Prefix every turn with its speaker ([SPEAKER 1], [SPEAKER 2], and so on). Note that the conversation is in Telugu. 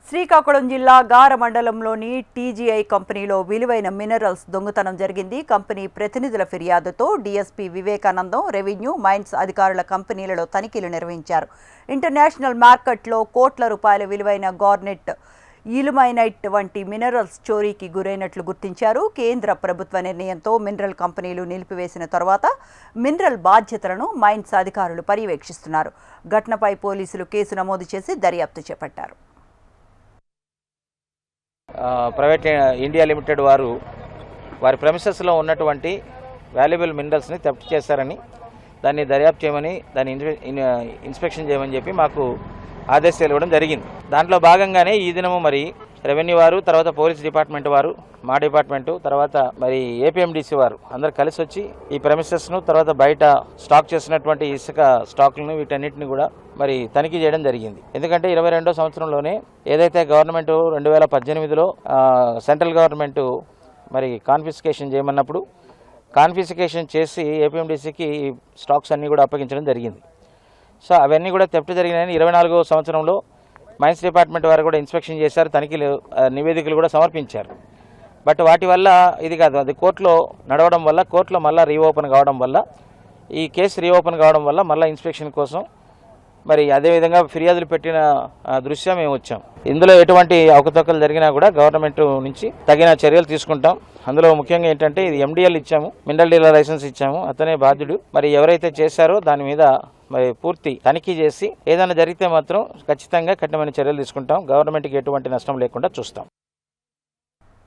[SPEAKER 1] శ్రీకాకుళం జిల్లా గార మండలంలోని టీజీఐ కంపెనీలో విలువైన మినరల్స్ దొంగతనం జరిగింది. కంపెనీ ప్రతినిధుల ఫిర్యాదుతో డీఎస్పీ వివేకానందం, రెవెన్యూ, మైన్స్ అధికారుల కంపెనీలలో తనిఖీలు నిర్వహించారు. ఇంటర్నేషనల్ మార్కెట్లో కోట్ల రూపాయల విలువైన గార్నెట్, ఇల్లుమైనైట్ వంటి మినరల్స్ చోరీకి గురైనట్లు గుర్తించారు. కేంద్ర ప్రభుత్వ నిర్ణయంతో మినరల్ కంపెనీలు నిలిపివేసిన తర్వాత మినరల్ బాధ్యతలను మైన్స్ అధికారులు పర్యవేక్షిస్తున్నారు. ఘటనపై పోలీసులు కేసు నమోదు చేసి దర్యాప్తు చేపట్టారు.
[SPEAKER 2] ప్రైవేట్ ఇండియా లిమిటెడ్ వారి ప్రెమిసెస్లో ఉన్నటువంటి వాల్యుబుల్ మినరల్స్ని థెఫ్ట్ చేశారని, దాన్ని దర్యాప్తు చేయమని, దాన్ని ఇన్స్పెక్షన్ చేయమని చెప్పి మాకు ఆదేశాలు ఇవ్వడం జరిగింది. దాంట్లో భాగంగానే ఈ దినము మరి రెవెన్యూ వారు, తర్వాత పోలీస్ డిపార్ట్మెంట్ వారు, మా డిపార్ట్మెంటు, తర్వాత మరి ఏపీఎండిసి వారు అందరు కలిసి వచ్చి ఈ ప్రెమిసెస్ను, తర్వాత బయట స్టాక్ చేసినటువంటి ఇసుక స్టాకులను వీటన్నిటిని కూడా మరి తనిఖీ చేయడం జరిగింది. ఎందుకంటే 22వ సంవత్సరంలోనే ఏదైతే గవర్నమెంట్ 2018లో సెంట్రల్ గవర్నమెంట్ మరి కాన్ఫిస్కేషన్ చేయమన్నప్పుడు కాన్ఫిస్కేషన్ చేసి ఏపీఎండిసికి ఈ స్టాక్స్ అన్నీ కూడా అప్పగించడం జరిగింది. సో అవన్నీ కూడా థెఫ్ట్ జరిగినాయని 24వ సంవత్సరంలో మైన్స్ డిపార్ట్మెంట్ వారు కూడా ఇన్స్పెక్షన్ చేశారు, తనిఖీలు నివేదికలు కూడా సమర్పించారు. బట్ వాటి వల్ల ఇది కాదు, అది కోర్టులో నడవడం వల్ల, కోర్టులో మళ్ళీ రీఓపెన్ కావడం వల్ల, ఈ కేసు రీఓపెన్ కావడం వల్ల మళ్ళీ ఇన్స్పెక్షన్ కోసం మరి అదేవిధంగా ఫిర్యాదులు పెట్టిన దృశ్యం మేము వచ్చాం. ఇందులో ఎటువంటి అవకతవకలు జరిగినా కూడా గవర్నమెంట్ నుంచి తగిన చర్యలు తీసుకుంటాం. అందులో ముఖ్యంగా ఏంటంటే ఇది ఎండిఎల్ ఇచ్చాము, మినరల్ డీలర్ లైసెన్స్ ఇచ్చాము, అతనే బాధ్యుడు. మరి ఎవరైతే చేశారో దాని మీద మరి పూర్తి తనిఖీ చేసి ఏదైనా జరిగితే మాత్రం ఖచ్చితంగా కఠినమైన చర్యలు తీసుకుంటాం. గవర్నమెంట్కి ఎటువంటి నష్టం లేకుండా చూస్తాం.